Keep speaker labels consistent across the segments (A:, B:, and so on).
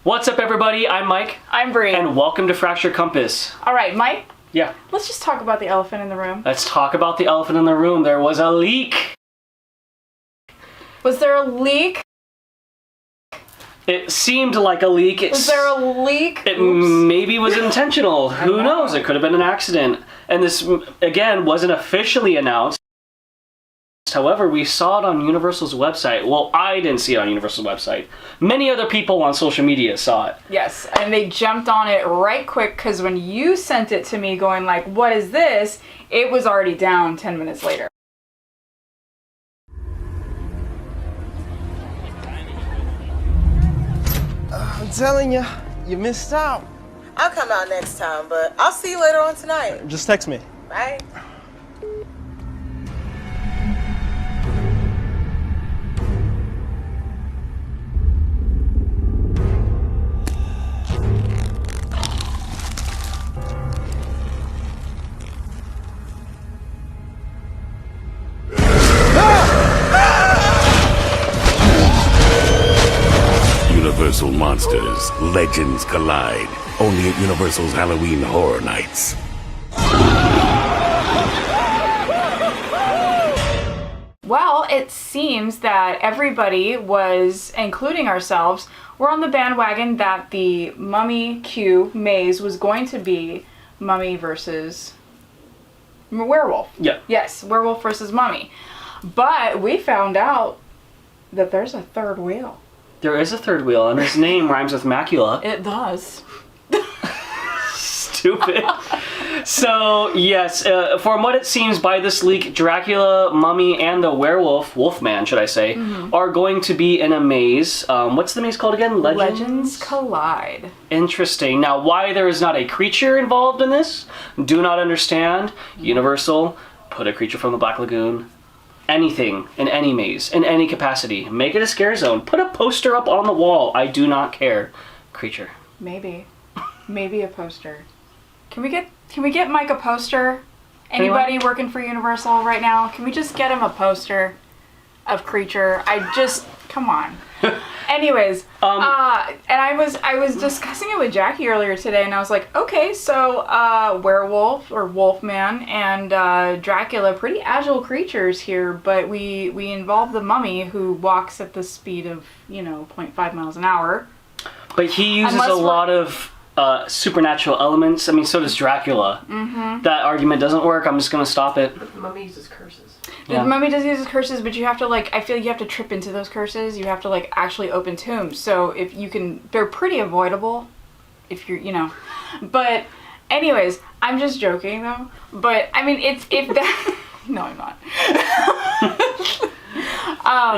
A: What's up, everybody? I'm Mike.
B: I'm Bree.
A: And welcome to Fractured Compass.
B: All right, Mike.
A: Yeah.
B: Let's just talk about the elephant in the room.
A: Let's talk about the elephant in the room. There was a leak.
B: Was there a leak?
A: It seemed like a leak.
B: Was there a leak?
A: It maybe was intentional. Who knows? It could have been an accident. And this, again, wasn't officially announced. However, we saw it on Universal's website. Well, I didn't see it on Universal's website. Many other people on social media saw it.
B: Yes, and they jumped on it right quick because when you sent it to me going like, what is this? It was already down 10 minutes later.
C: I'm telling you, you missed out.
D: I'll come out next time, but I'll see you later on tonight.
C: Just text me.
D: Bye.
E: Universal Monsters, Legends Collide. Only at Universal's Halloween Horror Nights.
B: Well, it seems that everybody was, including ourselves, were on the bandwagon that the Mummy Q maze was going to be Mummy versus Werewolf.
A: Yeah.
B: Yes, Werewolf versus Mummy. But we found out that there's a third wheel.
A: There is a third wheel, and his name rhymes with macula.
B: It does.
A: Stupid. So, yes, from what it seems by this leak, Dracula, Mummy, and the werewolf, Wolfman, should I say, are going to be in a maze. What's the maze called again?
B: Legends Collide.
A: Interesting. Now, why there is not a creature involved in this, do not understand. Universal, put a creature from the Black Lagoon. Anything in any maze, in any capacity. Make it a scare zone. Put a poster up on the wall. I do not care. Creature.
B: Maybe a poster. Can we get Mike a poster? Anybody working for Universal right now? Can we just get him a poster of Creature? Come on. Anyways, and I was discussing it with Jackie earlier today, and I was like, okay, so werewolf or Wolfman and Dracula, pretty agile creatures here, but we involve the Mummy, who walks at the speed of 0.5 miles an hour.
A: But he uses a lot of supernatural elements. I mean, so does Dracula. That argument doesn't work. I'm just going to stop it.
D: But the Mummy uses curses.
A: Yeah.
B: The Mummy does use curses, but you have to I feel like you have to trip into those curses. You have to actually open tombs. So if you can, they're pretty avoidable if you're, But anyways, I'm just joking though. But I mean, if that, no, I'm not.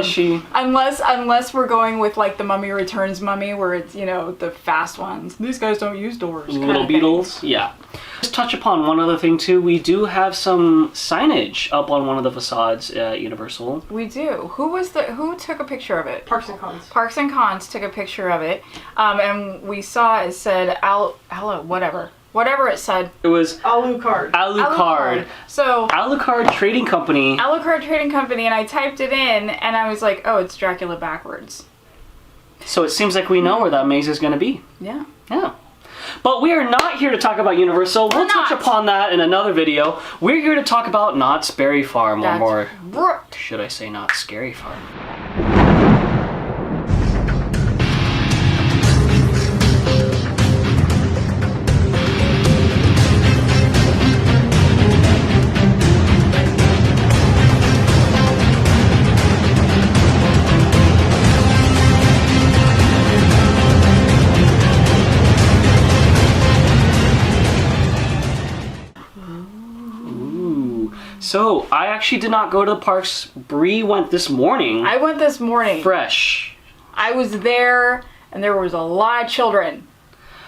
A: Is she?
B: Unless we're going with the Mummy Returns Mummy, where it's the fast ones. These guys don't use doors.
A: Little beetles. Yeah. Just touch upon one other thing too. We do have some signage up on one of the facades at Universal.
B: We do. Who took a picture of it?
D: Parks and Cons.
B: Parks and Cons took a picture of it, and we saw it said whatever it said.
A: It was
D: Alucard.
A: Alucard.
B: So
A: Alucard Trading Company.
B: Alucard Trading Company, and I typed it in, and I was like, oh, it's Dracula backwards.
A: So it seems like we know where that maze is going to be.
B: Yeah.
A: Yeah. But we are not here to talk about Universal. We'll touch upon that in another video. We're here to talk about Knott's Berry Farm, or should I say Knott's Scary Farm. So, I actually did not go to the parks. Bree went this morning.
B: I went this morning.
A: Fresh.
B: I was there, and there was a lot of children.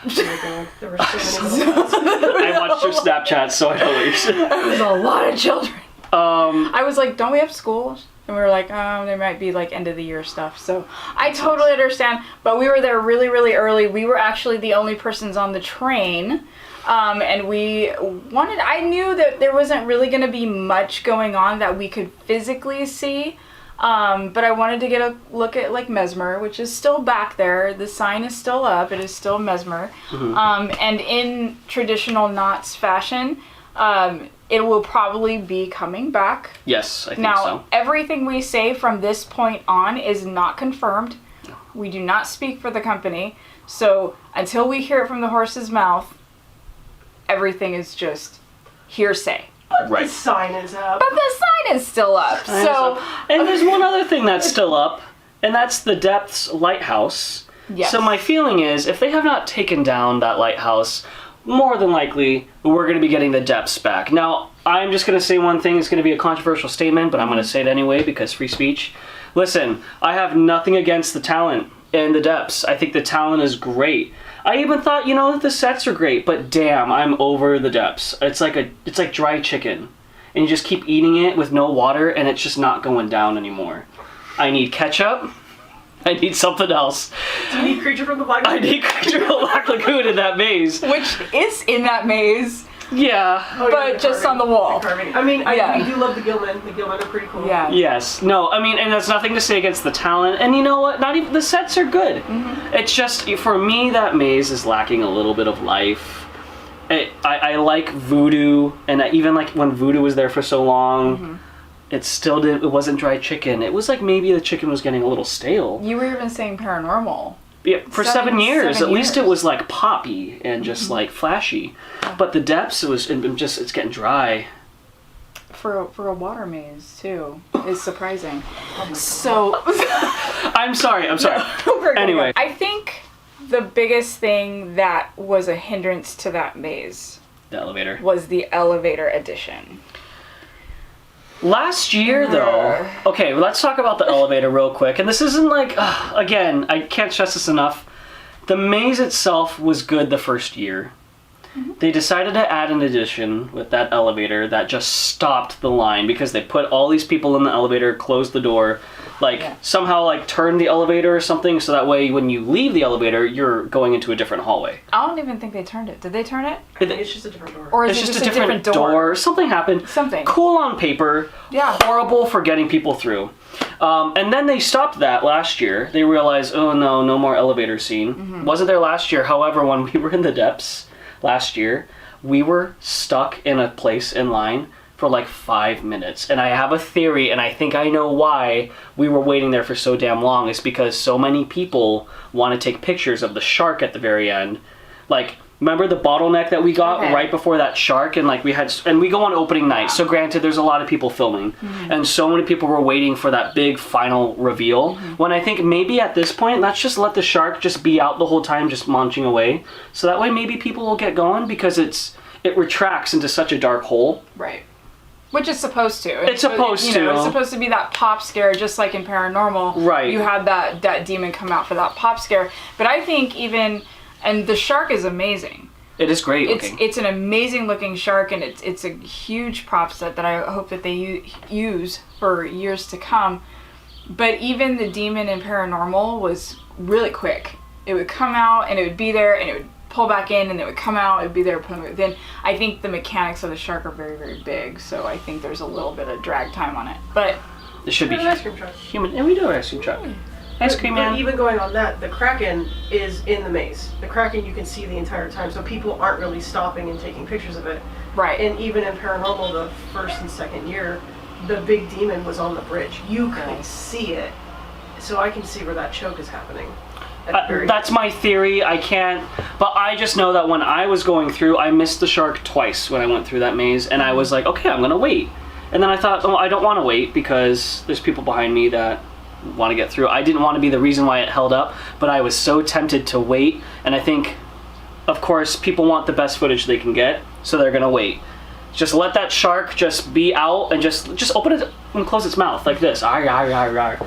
D: Oh my God, there were so many.
A: I watched your Snapchat, so I know what you're saying.
B: There was a lot of children. I was like, don't we have school? And we were like, oh, there might be end of the year stuff. So I totally understand. But we were there really, really early. We were actually the only persons on the train. And I knew that there wasn't really going to be much going on that we could physically see. But I wanted to get a look at like Mesmer, which is still back there. The sign is still up. It is still Mesmer. And in traditional Knott's fashion, it will probably be coming back.
A: Yes, I think
B: Now,
A: so.
B: everything we say from this point on is not confirmed. We do not speak for the company. So until we hear it from the horse's mouth, everything is just hearsay.
A: Right.
F: The sign is up.
B: But the sign is still up. So
A: And there's one other thing that's still up, and that's the Depths Lighthouse.
B: Yes.
A: So my feeling is, if they have not taken down that lighthouse, more than likely, we're going to be getting the Depths back. Now, I'm just going to say one thing. It's going to be a controversial statement, but I'm going to say it anyway because free speech. Listen, I have nothing against the talent in the Depths. I think the talent is great. I even thought, the sets are great, but damn, I'm over the Depths. It's like dry chicken, and you just keep eating it with no water, and it's just not going down anymore. I need ketchup. I need something else.
F: Do you need Creature from the Black Lagoon?
A: I need Creature from the Black Lagoon in that maze.
B: which is in that maze,
A: Yeah.
F: Oh,
B: but
F: the
B: just on the
F: carving.
B: wall.
F: The carving. I mean,
B: Yeah.
F: we do love the Gilman. The Gilman are pretty cool.
B: Yeah.
A: Yes. No, I mean, and that's nothing to say against the talent. And you know what? Not even the sets are good. It's just, for me, that maze is lacking a little bit of life. I like Voodoo, and even like when Voodoo was there for so long, it wasn't dry chicken. It was like maybe the chicken was getting a little stale.
B: You were even saying paranormal.
A: Yeah, for 7 years.
B: 7
A: At least it
B: years.
A: was like poppy and just like flashy. But the Depths, it's getting dry.
B: For a water maze too is surprising. So
A: I'm sorry. Anyway.
B: I think the biggest thing that was a hindrance to that maze
A: The elevator.
B: was the elevator addition.
A: Last year, though, okay, let's talk about the elevator real quick. And this isn't like, again, I can't stress this enough. The maze itself was good the first year. They decided to add an addition with that elevator that just stopped the line because they put all these people in the elevator, closed the door, somehow turned the elevator or something so that way when you leave the elevator, you're going into a different hallway.
B: I don't even think they turned it. Did they turn it?
F: It's just a different door.
B: Or is
A: It's
B: it
A: just a different door. Something happened.
B: Something.
A: Cool on paper.
B: Yeah.
A: Horrible for getting people through. And then they stopped that last year. They realized, oh no more elevator scene. Wasn't there last year. However, when we were in the Depths last year, we were stuck in a place in line for 5 minutes. And I have a theory, and I think I know why we were waiting there for so damn long. It's because so many people want to take pictures of the shark at the very end. Remember the bottleneck that we got right before that shark? And we go on opening night. So granted, there's a lot of people filming. And so many people were waiting for that big final reveal. When I think maybe at this point, let's just let the shark just be out the whole time, just munching away. So that way maybe people will get going because it retracts into such a dark hole.
B: Right. Which is supposed to.
A: It's supposed to.
B: It's supposed to be that pop scare, just like in Paranormal.
A: Right.
B: You had that demon come out for that pop scare. But I think and the shark is amazing.
A: It is great looking.
B: It's an amazing looking shark, and it's a huge prop set that I hope that they use for years to come. But even the demon in Paranormal was really quick. It would come out, and it would be there, and it would pull back in, and it would come out, it would be there, then I think the mechanics of the shark are very, very big, so I think there's a little bit of drag time on it. But
A: it should be
F: an ice cream truck.
A: human. And we do have an ice cream truck. Ice cream man.
F: But even going on that, the Kraken is in the maze. The Kraken you can see the entire time, so people aren't really stopping and taking pictures of it.
B: right.
F: And even in Paranormal, the first and second year, the big demon was on the bridge. You could see it. So I can see where that choke is happening.
A: That's my theory. I can't, but I just know that when I was going through, I missed the shark twice when I went through that maze, and I was like, okay, I'm gonna wait. And then I thought, oh, I don't want to wait because there's people behind me that want to get through. I didn't want to be the reason why it held up, but I was so tempted to wait, and I think, of course, people want the best footage they can get, so they're gonna wait. Just let that shark just be out and just open it and close its mouth like this. Arr, arr, arr, arr.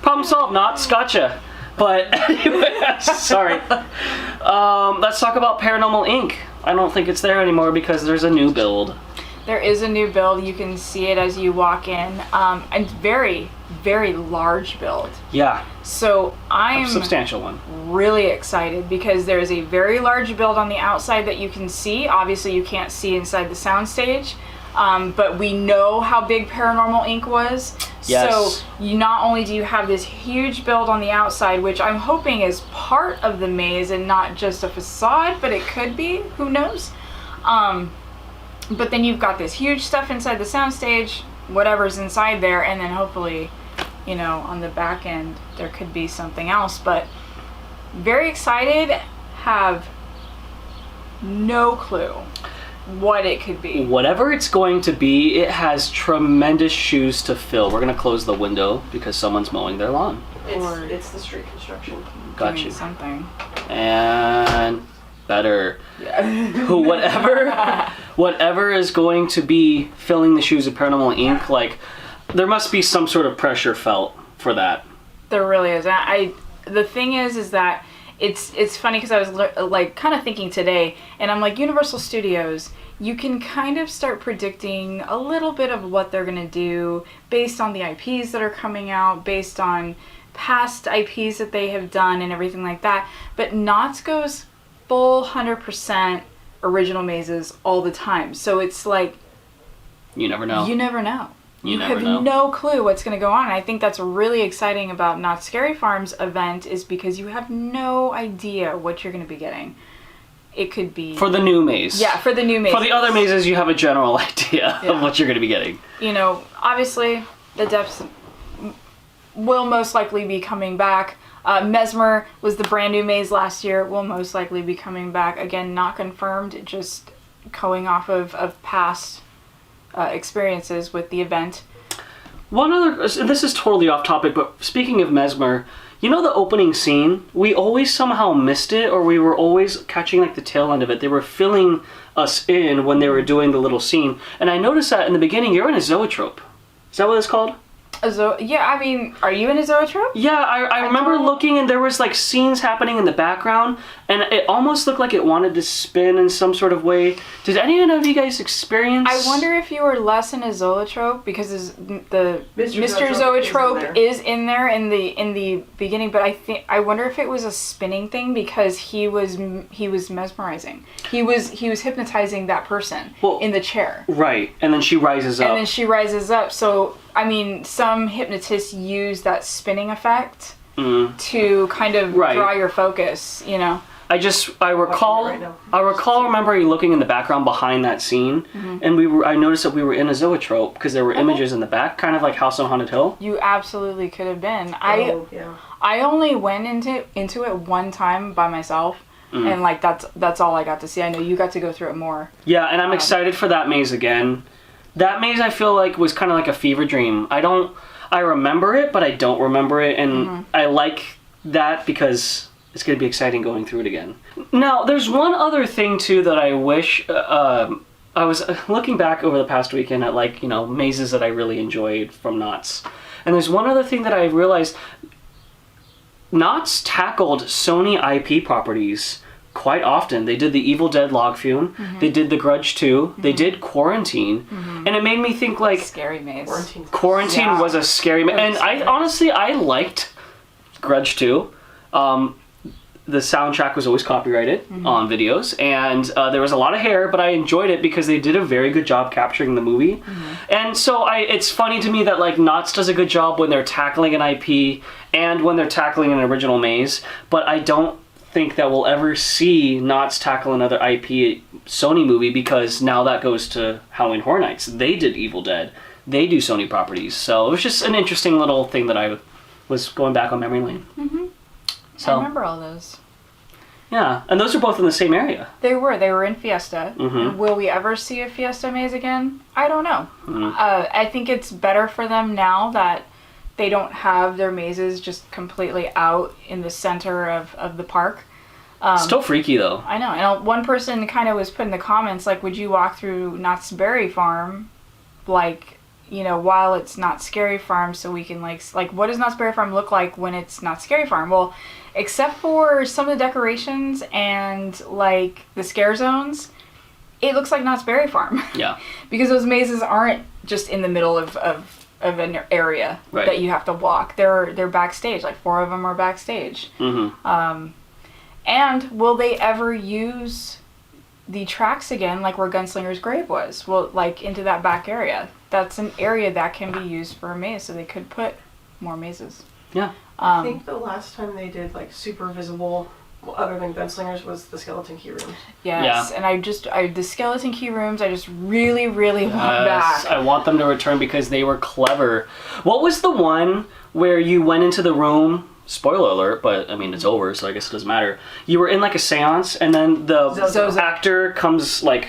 A: Problem solved, Knott. Gotcha. But anyway, sorry. Let's talk about Paranormal Inc. I don't think it's there anymore because there's a new build.
B: There is a new build. You can see it as you walk in. And very, very large build.
A: Yeah.
B: So I'm
A: A substantial one.
B: really excited because there is a very large build on the outside that you can see. Obviously, you can't see inside the soundstage. But we know how big Paranormal Inc. was.
A: Yes.
B: So you not only do you have this huge build on the outside, which I'm hoping is part of the maze and not just a facade, but it could be, who knows? But then you've got this huge stuff inside the soundstage, whatever's inside there, and then hopefully, you know, on the back end there could be something else. But very excited, have no clue what it could be.
A: Whatever it's going to be, it has tremendous shoes to fill. We're going to close the window because someone's mowing their lawn.
F: It's the street construction.
A: Got
B: Doing
A: you.
B: something.
A: And better. Whatever is going to be filling the shoes of Paranormal Inc., like, there must be some sort of pressure felt for that.
B: There really is. The thing is that it's funny because I was like kind of thinking today, and I'm like, Universal Studios, you can kind of start predicting a little bit of what they're gonna do based on the IPs that are coming out, based on past IPs that they have done and everything like that. But Knott's goes full 100% original mazes all the time. So it's like,
A: You never know.
B: you never know.
A: You
B: You
A: never
B: have
A: know.
B: no clue what's going to go on. And I think that's really exciting about Not Scary Farm's event, is because you have no idea what you're going to be getting. It could be...
A: For the new maze.
B: Yeah, for the new maze.
A: For the other mazes, you have a general idea
B: Yeah.
A: of what you're going to be getting.
B: You know, obviously, the depths will most likely be coming back. Mesmer was the brand new maze last year, will most likely be coming back. Again, not confirmed, just going off of past experiences with the event.
A: One other, this is totally off topic, but speaking of Mesmer, you know the opening scene? We always somehow missed it, or we were always catching like the tail end of it. They were filling us in when they were doing the little scene. And I noticed that in the beginning, you're in a zoetrope. Is that what it's called?
B: Yeah, I mean, are you in a zoetrope?
A: Yeah, I remember looking and there was like scenes happening in the background and it almost looked like it wanted to spin in some sort of way. Did any of you guys experience?
B: I wonder if you were less in a zoetrope because the Mr.
F: Zoetrope
B: Zoetrope is in there in the beginning, but I wonder if it was a spinning thing because he was mesmerizing. He was hypnotizing that person in the chair.
A: Right, and then she rises up.
B: And then she rises up. So I mean, some hypnotists use that spinning effect to kind of draw your focus, you know. I
A: remember you looking in the background behind that scene, and I noticed that we were in a zoetrope because there were images in the back, kind of like House on Haunted Hill.
B: You absolutely could have been. I only went into it one time by myself, and like that's all I got to see. I know you got to go through it more.
A: Yeah, and I'm excited for that maze again. That maze I feel like was kind of like a fever dream. I remember it, but I don't remember it, and I like that because it's going to be exciting going through it again. Now, there's one other thing too that I wish, I was looking back over the past weekend at like, you know, mazes that I really enjoyed from Knott's. And there's one other thing that I realized, Knott's tackled Sony IP properties quite often. They did the Evil Dead Log Fume, they did The Grudge 2, they did Quarantine, and it made me think like...
B: Scary maze.
A: Quarantine was a scary maze. And I liked Grudge 2. The soundtrack was always copyrighted on videos, and there was a lot of hair, but I enjoyed it because they did a very good job capturing the movie. And so it's funny to me that like Knott's does a good job when they're tackling an IP and when they're tackling an original maze, but I don't think that we'll ever see Knott's tackle another IP Sony movie because now that goes to Halloween Horror Nights. They did Evil Dead. They do Sony properties. So it was just an interesting little thing that I was going back on memory lane. So,
B: I remember all those.
A: Yeah, and those are both in the same area.
B: They were in Fiesta. Will we ever see a Fiesta maze again? I don't know. I think it's better for them now that they don't have their mazes just completely out in the center of the park.
A: Still freaky though.
B: I know. And one person kind of was put in the comments like, would you walk through Knott's Berry Farm, like, you know, while it's not Scary Farm, so we can like what does Knott's Berry Farm look like when it's not Scary Farm? Well, except for some of the decorations and like the scare zones, it looks like Knott's Berry Farm. Yeah. Because those mazes aren't just in the middle of an area that you have to walk. They're backstage. Like 4 of them are backstage. And will they ever use the tracks again, like where Gunslinger's grave was. Well, like into that back area. That's an area that can be used for a maze, so they could put more mazes.
A: Yeah.
F: I think the last time they did like super visible, other than Gunslingers, was the skeleton key room.
B: Yes,
A: Yeah.
B: and the skeleton key rooms, I just really, really want
A: Yes,
B: back.
A: I want them to return because they were clever. What was the one where you went into the room? Spoiler alert, but I mean it's over, so I guess it doesn't matter. You were in like a seance, and then the
B: Zozo.
A: actor comes like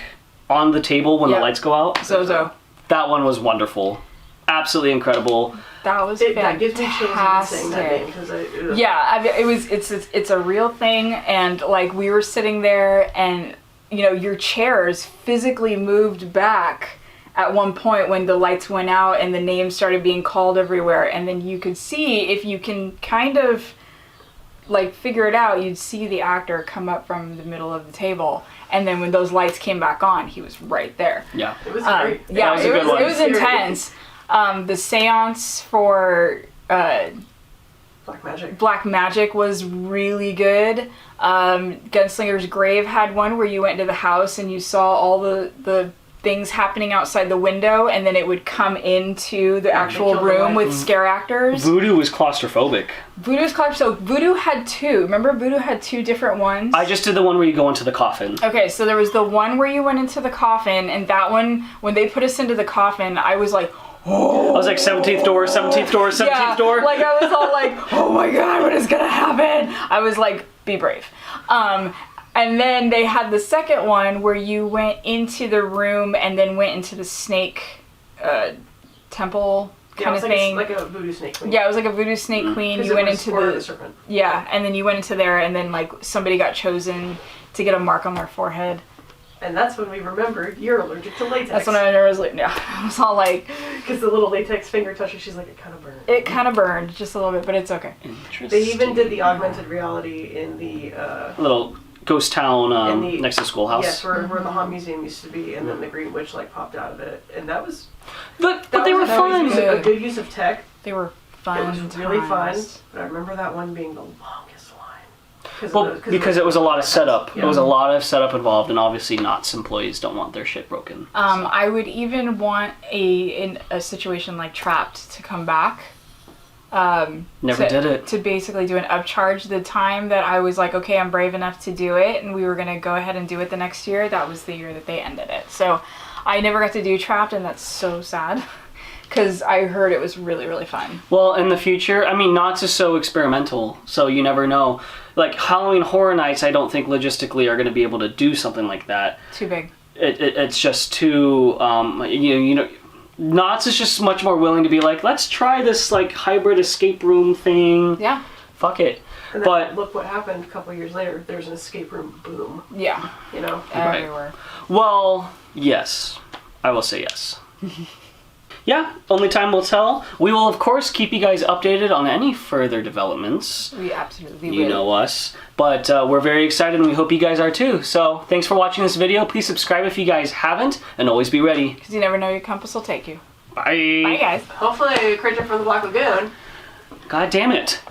A: on the table when
B: Yep.
A: the lights go out.
B: Zozo.
A: That one was wonderful, absolutely incredible.
B: That was
F: That gives me chills even saying that name
B: fantastic.
F: because
B: Yeah, it's a real thing, and like we were sitting there, and you know your chairs physically moved back at one point when the lights went out and the names started being called everywhere, and then you could see, if you can kind of like figure it out, you'd see the actor come up from the middle of the table, and then when those lights came back on, he was right there.
A: Yeah.
F: it was great.
B: Yeah,
A: That was a good one.
B: it was intense. The seance for
F: Black Magic.
B: Black Magic was really good. Gunslinger's Grave had one where you went into the house and you saw all the things happening outside the window, and then it would come into the actual
F: killed the
B: room
F: light.
B: with scare actors.
A: Voodoo was claustrophobic.
B: Voodoo's college. So Voodoo had two. Remember, Voodoo had two different ones.
A: I just did the one where you go into the coffin.
B: Okay, so there was the one where you went into the coffin, and that one, when they put us into the coffin, I was like,
A: I was like 17th door, 17th door, 17th
B: yeah,
A: door.
B: like I was all like, oh my god, what is gonna happen? I was like, be brave. And then they had the second one where you went into the room and then went into the snake temple kind of thing.
F: Like a voodoo snake queen.
B: Yeah, it was like a voodoo snake queen.
F: 'Cause
B: You
F: it
B: went
F: was
B: into
F: Order of
B: the
F: the Serpent.
B: yeah, and then you went into there, and then like somebody got chosen to get a mark on their forehead.
F: And that's when we remembered you're allergic to latex.
B: That's when I was like, yeah, I was all like,
F: Because the little latex finger toucher, she's like, it kind of burned.
B: it kind of burned just a little bit, but it's okay.
F: They even did the augmented reality in the
A: little ghost town
F: in the
A: next to schoolhouse.
F: Yes, where the Haunt Museum used to be, and then the Green Witch like popped out of it, and that was.
A: But
F: that
A: they
F: was
A: were
F: a
A: fun.
F: use of- a good use of tech.
B: They were fun.
F: It was really fun,
B: times.
F: but I remember that one being the longest line.
A: Well, because it was a lot of setup.
F: Yeah.
A: It was a lot of setup involved, and obviously Knott's employees don't want their shit broken.
B: I would even want in a situation like Trapped to come back.
A: Never did it.
B: To basically do an upcharge. The time that I was like, okay, I'm brave enough to do it, and we were gonna go ahead and do it the next year, that was the year that they ended it. So I never got to do Trapped, and that's so sad. Because I heard it was really, really fun.
A: Well, in the future, I mean, Knott's is so experimental, so you never know. Like, Halloween Horror Nights, I don't think logistically are going to be able to do something like that.
B: Too big.
A: It's just too, you know, Knott's is just much more willing to be like, let's try this, like, hybrid escape room thing.
B: Yeah.
A: Fuck it.
F: And then
A: But,
F: look what happened a couple years later. There's an escape room boom.
B: Yeah.
F: You know.
A: Right.
B: Everywhere.
A: well, yes. I will say yes. Yeah, only time will tell. We will, of course, keep you guys updated on any further developments.
B: We absolutely
A: You
B: will.
A: know us. But we're very excited, and we hope you guys are too. So, thanks for watching this video. Please subscribe if you guys haven't, and always be ready.
B: Because you never know, your compass will take you.
A: Bye.
B: Bye, guys.
F: Hopefully, a creature from the Black Lagoon.
A: God damn it.